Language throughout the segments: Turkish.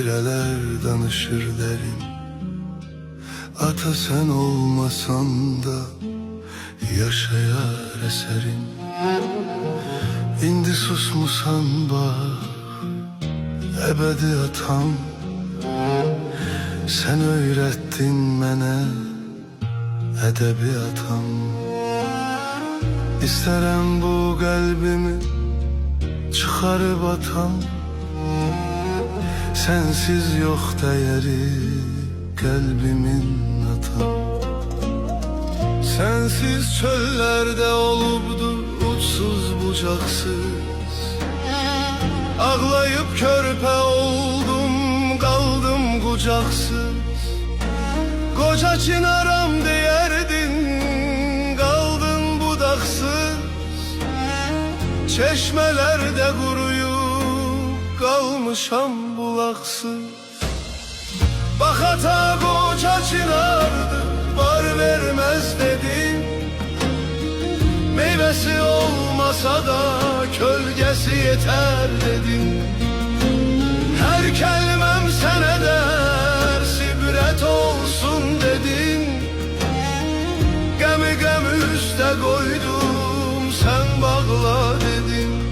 Pireler danışır derin. Ata sen olmasan da yaşayar eserin. İndi susmusan bak ebedi atam. Sen öğrettin mənə edebiyatam. İstərəm bu qəlbimi çıxarıb atam. Sensiz yok değeri kalbimin atam. Sensiz çöllerde olubdu uçsuz bucaksız. Ağlayıp körpe oldum kaldım kucaksız. Koca çınaram diyerdin kaldın budaksız. Çeşmelerde kuruyup kalmışam bulaksız. Bak ata koca çınardı var vermez dedim. Meyvesi olmasa da kölgesi yeter dedim. Her kelimem sana ders ibret olsun dedim. Gemi üste koydum sen bağla dedim.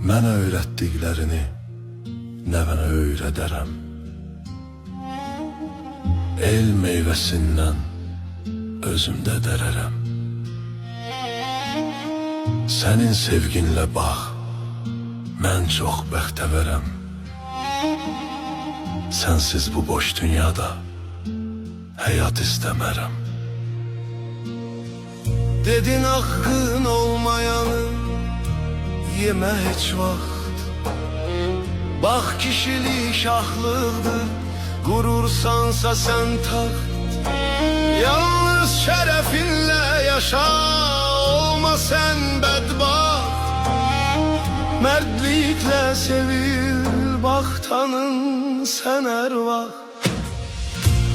Mənə öyrətdiklərini nəvənə öyrədərəm. El meyvəsindən özümdə dərərəm. Sənin sevginlə bax, mən çox bəxtəvərəm. Sənsiz bu boş dünyada həyat istəmərəm. Dedin haqqın olmayanı yeme hiç vaxt. Bak kişilik şahlıqdır, gurursansa sen taxt. Yalnız şerefinle yaşa, olma sen bedbaxt. Mertlikle sevil, bak tanın sen her vaxt.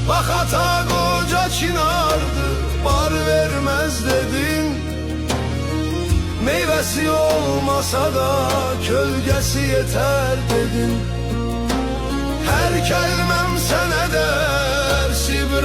Bak ata koca çınardı, bar vermez dedin. Meyvesi olmasa da kölgesi yeter dedim. Her kelimem sana ders ibret.